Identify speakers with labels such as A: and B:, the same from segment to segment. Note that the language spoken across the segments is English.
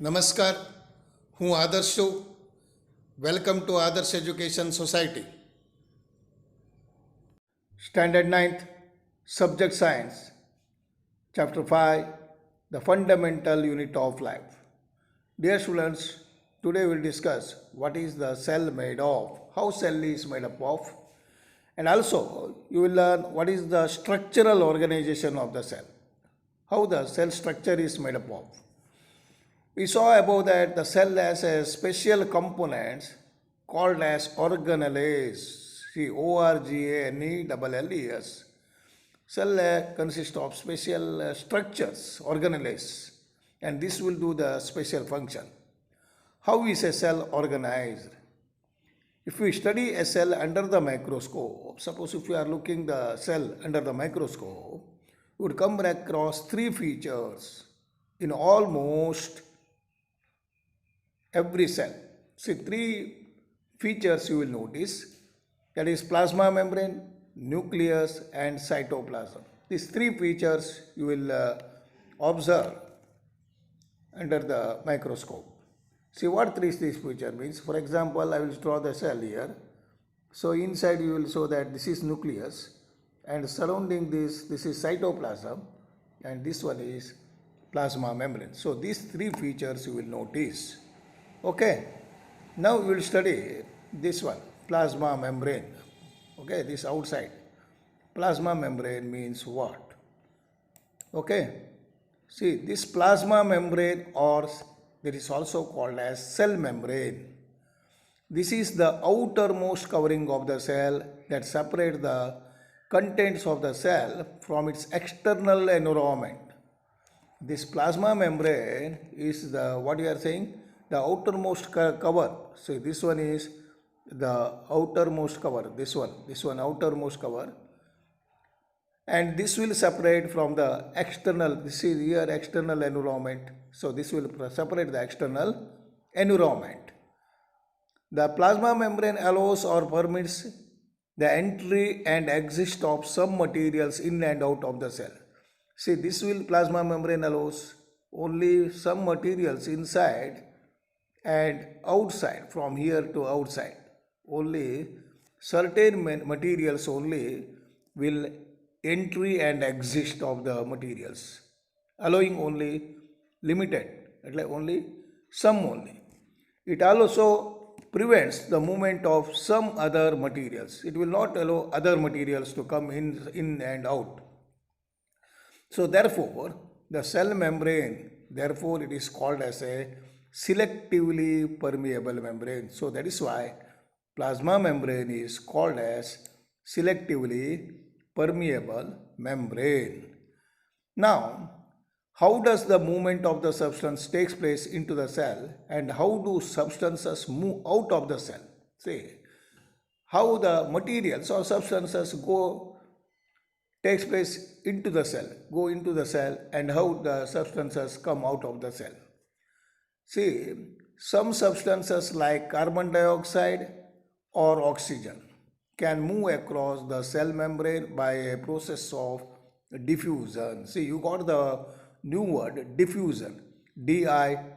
A: નમસ્કાર, હું આદર્શ છું. વેલકમ ટુ આદર્શ education society. Standard ninth, subject science, chapter 5, the fundamental unit of life. Dear students, today we'll discuss what is the cell made of, how cell is made up of, and also you will learn what is the structural organization of the cell, how the cell structure is made up of. We saw above that the cell has a special components called as organelles. See, organelles. Cell consists of special structures, organelles, and this will do the special function. How is a cell organized? If we study a cell under the microscope, suppose if we are looking the cell under the microscope, we would come across three features in almost every cell. See, three features you will notice, that is plasma membrane, nucleus and cytoplasm. These three features you will observe under the microscope. See what these feature means. For example, I will draw the cell here. So inside you will show that this is nucleus, and surrounding this is cytoplasm, and this one is plasma membrane. So these three features you will notice. Okay, now we will study this one, plasma membrane. Okay, this outside. Plasma membrane means what? Okay, see, this plasma membrane, or that is also called as cell membrane. This is the outermost covering of the cell that separates the contents of the cell from its external environment. This plasma membrane is the, what you are saying, the outermost cover. So this one is the outermost cover, this one outermost cover, and this will separate from the external, this is here external environment, so this will separate the external environment. The plasma membrane allows or permits the entry and exit of some materials in and out of the cell. See, this will plasma membrane allows only some materials inside and outside, from here to outside. Only certain materials only will entry and exit of the materials, allowing only limited, like only some only. It also prevents the movement of some other materials. It will not allow other materials to come in and out. So therefore, the cell membrane, therefore it is called as a selectively permeable membrane. So that is why plasma membrane is called as selectively permeable membrane. Now, how does the movement of the substance takes place into the cell, and how do substances move out of the cell? See, how the materials or substances takes place into the cell, go into the cell, and how the substances come out of the cell. See, some substances like carbon dioxide or oxygen can move across the cell membrane by a process of diffusion. See, you got the new word diffusion, DIFFUSION.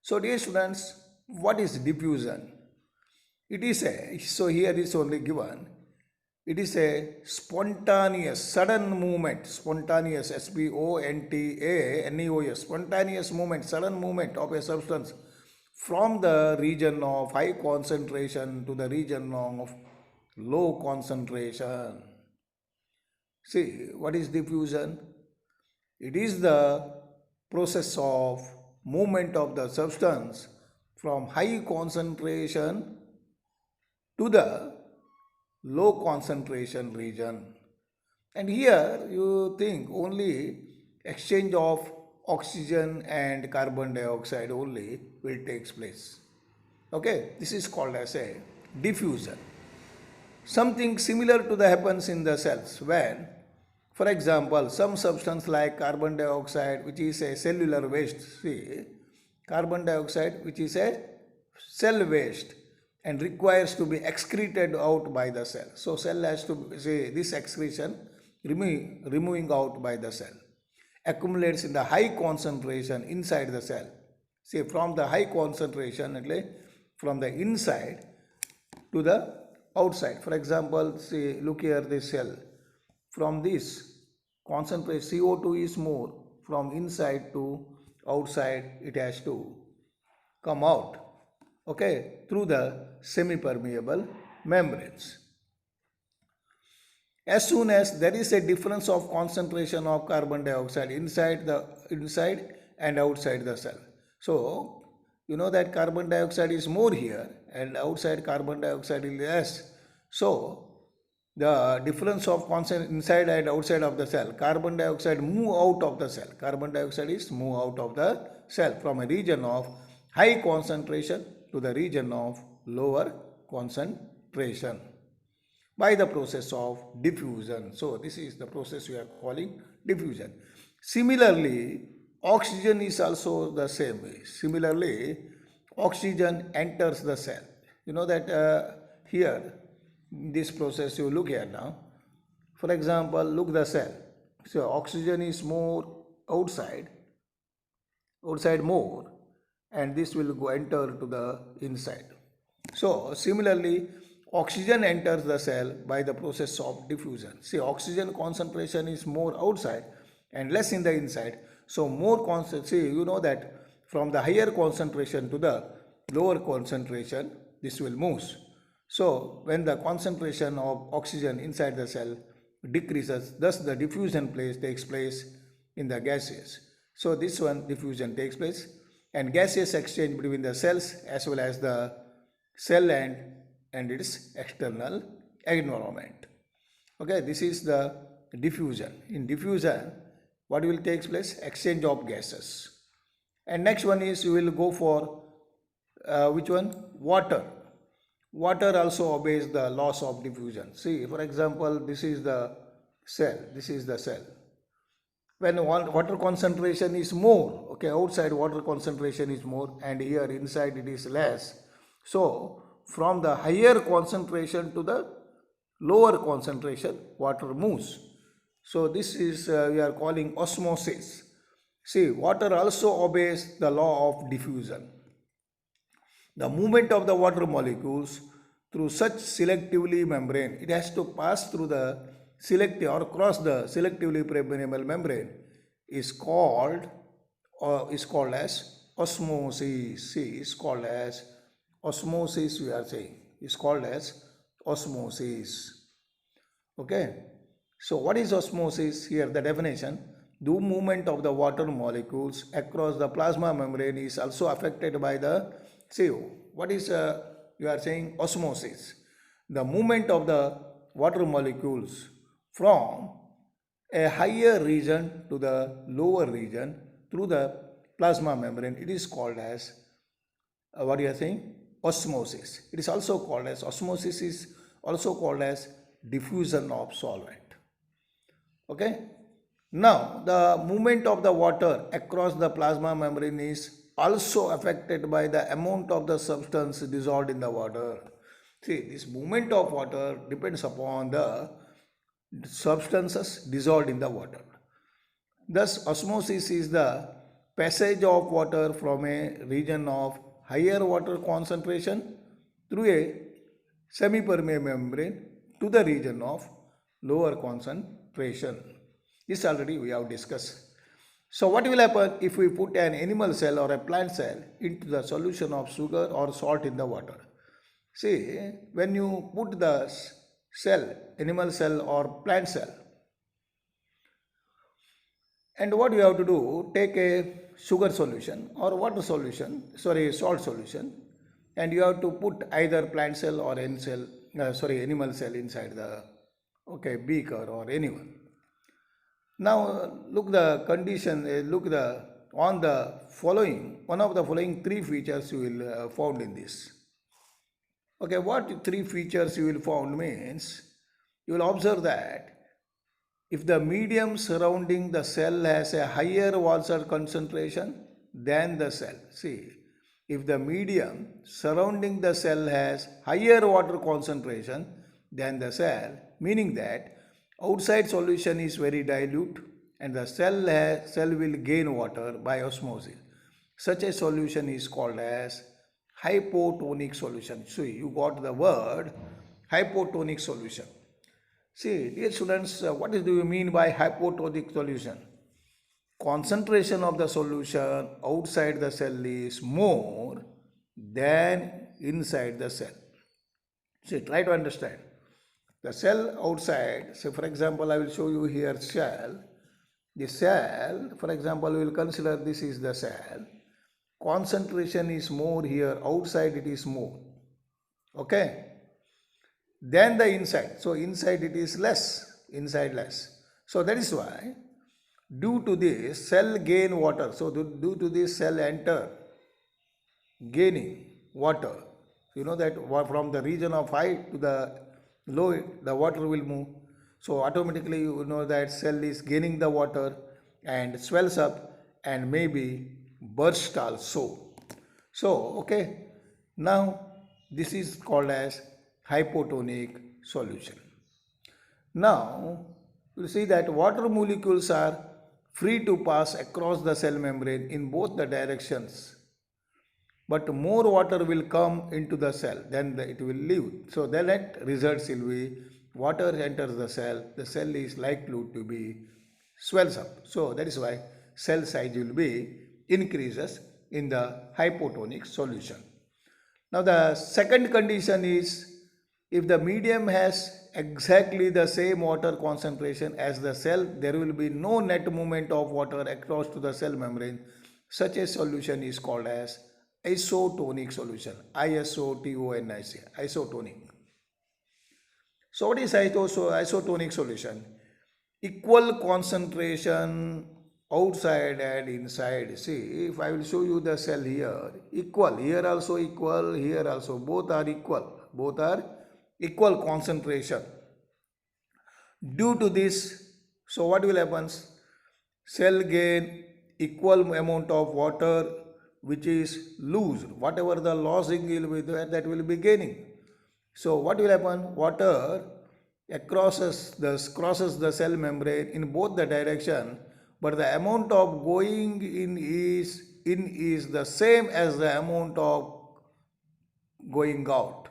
A: So dear students, what is diffusion? It is a, so here is only given, it is a spontaneous, sudden movement, spontaneous, SPONTANEOS, spontaneous movement, sudden movement of a substance from the region of high concentration to the region of low concentration. See, what is diffusion? It is the process of movement of the substance from high concentration to the low concentration region. And here you think only exchange of oxygen and carbon dioxide only will take place. Okay, this is called as a diffusion. Something similar to that happens in the cells when, for example, some substance like carbon dioxide, which is a cellular waste, see, carbon dioxide, which is a cell waste, and requires to be excreted out by the cell. So cell has to say this excretion removing out by the cell. accumulates in the high concentration inside the cell. See, from the high concentration, from the inside to the outside. For example, see, look here, this cell. From this concentration, CO2 is more. From inside to outside, it has to come out, okay, through the semi-permeable membranes. As soon as there is a difference of concentration of carbon dioxide inside and outside the cell. So, you know that carbon dioxide is more here and outside carbon dioxide is less. So, the difference of concentration inside and outside of the cell, carbon dioxide move out of the cell. Carbon dioxide is move out of the cell from a region of high concentration to the region of lower concentration by the process of diffusion. So, this is the process we are calling diffusion. Similarly, oxygen is also the same way. Similarly, oxygen enters the cell. You know that here, this process you look here now. For example, look the cell. So, oxygen is more outside more, and this will go enter to the inside. So, similarly, oxygen enters the cell by the process of diffusion. See, oxygen concentration is more outside and less in the inside. So, more concentration, see, you know that from the higher concentration to the lower concentration, this will move. So, when the concentration of oxygen inside the cell decreases, thus the diffusion takes place in the gases. So, this one diffusion takes place and gaseous exchange between the cells as well as the cell and its external environment. Okay, this is the diffusion. In diffusion, what will take place? Exchange of gases. And next one is you will go for which one? Water. Water also obeys the laws of diffusion. See, for example, this is the cell. This is the cell. When water concentration is more, okay, outside water concentration is more and here inside it is less. So, from the higher concentration to the lower concentration, water moves. So, this is we are calling osmosis. See, water also obeys the law of diffusion. The movement of the water molecules through such selectively membrane, it has to pass through the selective or cross the selectively permeable membrane is called as osmosis. See, is called as osmosis, we are saying, is called as osmosis. Okay. So, what is osmosis? Here the definition, the movement of the water molecules across the plasma membrane is also affected by the, see, what is you are saying osmosis? The movement of the water molecules from a higher region to the lower region through the plasma membrane, it is called as what you are saying? Osmosis. It is also called as, osmosis is also called as diffusion of solvent. Okay. Now, the movement of the water across the plasma membrane is also affected by the amount of the substance dissolved in the water. See, this movement of water depends upon the substances dissolved in the water. Thus, osmosis is the passage of water from a region of higher water concentration through a semi-permeable membrane to the region of lower concentration. This already we have discussed. So, what will happen if we put an animal cell or a plant cell into the solution of sugar or salt in the water? See, when you put the cell, animal cell or plant cell, and what you have to do, take a sugar solution or water solution, salt solution, and you have to put either plant cell or animal cell inside the beaker or anyone. Now look the condition, one of the following three features you will found in this. Okay, what three features you will found means, you will observe that if the medium surrounding the cell has a higher water concentration than the cell. See, if the medium surrounding the cell has higher water concentration than the cell, meaning that outside solution is very dilute and the cell will gain water by osmosis. Such a solution is called as hypotonic solution. So you got the word hypotonic solution. See, dear students, what do you mean by hypotonic solution? Concentration of the solution outside the cell is more than inside the cell. See, try to understand. The cell outside, say for example, I will show you here cell. The cell, for example, we will consider this is the cell. Concentration is more here, outside it is more. Okay. Then the inside. So inside it is less, inside less. So that is why due to this cell gain water. So due to this cell enter gaining water. You know that from the region of high to the low the water will move. So automatically you know that cell is gaining the water and swells up and maybe burst also. So okay, now this is called as hypotonic solution. Now you see that water molecules are free to pass across the cell membrane in both the directions, but more water will come into the cell than it will leave. So the net results will be water enters the cell is likely to be swells up. So that is why cell size will be increases in the hypotonic solution. Now the second condition is if the medium has exactly the same water concentration as the cell, there will be no net movement of water across to the cell membrane. Such a solution is called as isotonic solution. ISOTONIC, isotonic. So what is isotonic solution? Equal concentration outside and inside. See, if I will show you the cell here, equal, here also equal, here also, both are equal concentration. Due to this, so what will happen? Cell gain equal amount of water which is loose. Whatever the losing will be there, that will be gaining. So what will happen? Water crosses the cell membrane in both the direction, but the amount of going in is the same as the amount of going out.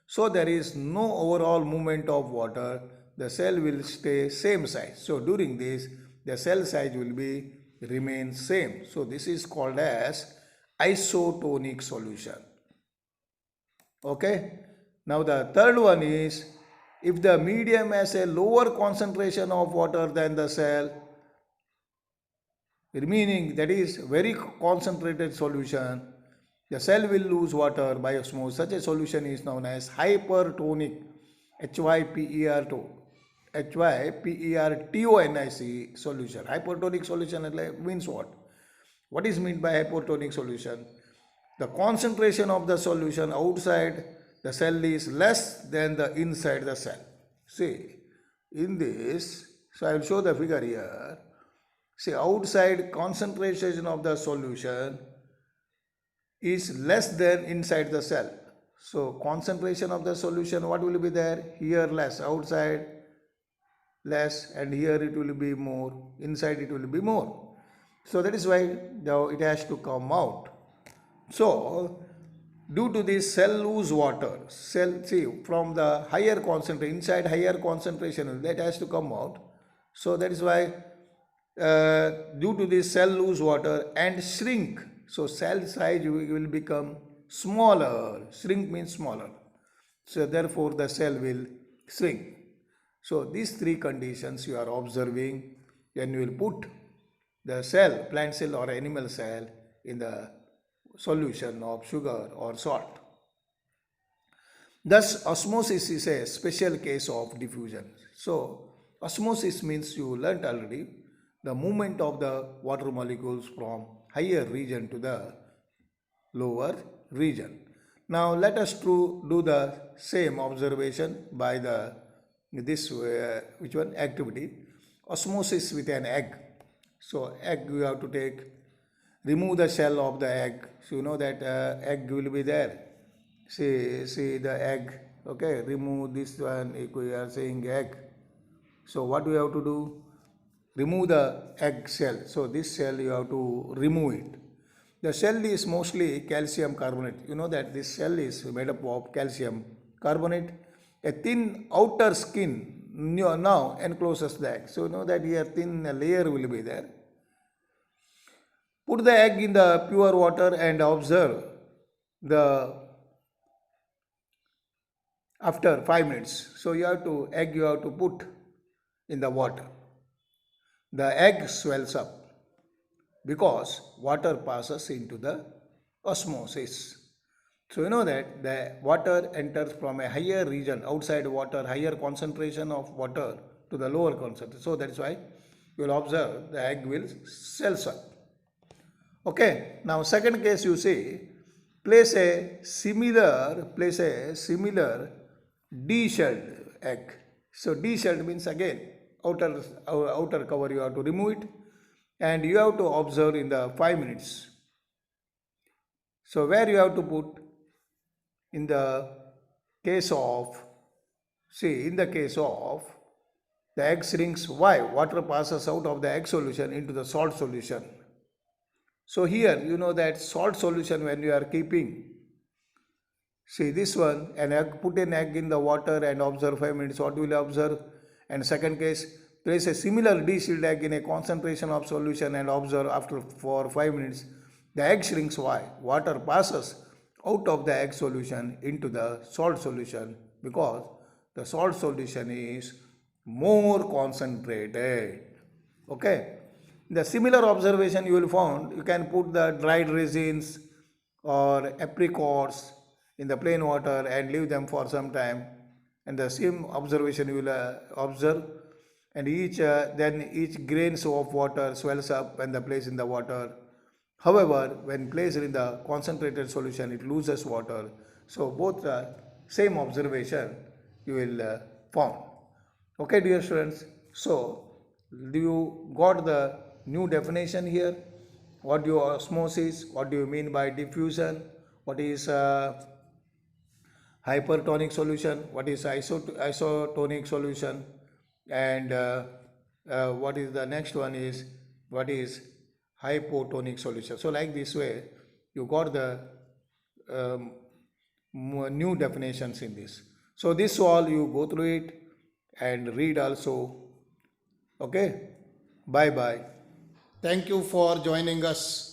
A: So there is no overall movement of water. The cell will stay same size. So during this, the cell size will be remain same. So this is called as isotonic solution. Okay. Now the third one is if the medium has a lower concentration of water than the cell, meaning that is very concentrated solution, the cell will lose water by osmosis. Such a solution is known as hypertonic, HYPERTONIC solution. Hypertonic solution means what? What is meant by hypertonic solution? The concentration of the solution outside the cell is less than the inside the cell. See, in this, so I will show the figure here. See, outside concentration of the solution is less than inside the cell. So concentration of the solution, what will be there? Here less, outside less, and here it will be more, inside it will be more. So that is why now it has to come out. So due to this, cell lose water. Cell, see, from the higher concentration, inside higher concentration, that has to come out. So that is why due to this, cell lose water and shrink. So cell size will become smaller. Shrink means smaller. So therefore the cell will shrink. So these three conditions you are observing when you will put the cell, plant cell or animal cell in the solution of sugar or salt. Thus osmosis is a special case of diffusion. So osmosis means you learnt already the movement of the water molecules from higher region to the lower region. Now let us do the same observation by this which one activity, osmosis with an egg. So egg you have to take, remove the shell of the egg. So you know that egg will be there. See the egg. Okay, remove this one. If we are saying egg. So what we have to do? remove the egg shell. So this shell you have to remove it. The shell is mostly calcium carbonate. You know that this shell is made up of calcium carbonate. A thin outer skin now encloses the egg. So you know that here thin layer will be there. Put the egg in the pure water and observe the after 5 minutes. So you have to put in the water. The egg swells up because water passes into the osmosis. So you know that the water enters from a higher region, outside water, higher concentration of water to the lower concentration. So that's why you will observe the egg will swells up. Okay, now second case you see, place a similar D-shelled egg. So D-shelled means again outer cover you have to remove it and you have to observe in the 5 minutes. So where you have to put in the case of, the egg shrinks, why? Water passes out of the egg solution into the salt solution. So here you know that salt solution when you are keeping, see this one, put an egg in the water and observe 5 minutes, what will you observe? And second case, place a similar D-shelled egg in a concentration of solution and observe for 5 minutes. The egg shrinks, why? Water passes out of the egg solution into the salt solution because the salt solution is more concentrated. Okay. The similar observation you will find, you can put the dried resins or apricots in the plain water and leave them for some time, and the same observation you will observe, and then each grains of water swells up when the placed in the water. However, when placed in the concentrated solution, it loses water. So both the same observation you will found. Okay, dear students. So do you got the new definition here? What do you osmosis? What do you mean by diffusion? What is hypertonic solution? What is isotonic solution? And what is the next one is what is hypotonic solution? So like this way you got the new definitions in this. So this all you go through it and read also. Okay, bye bye. Thank you for joining us.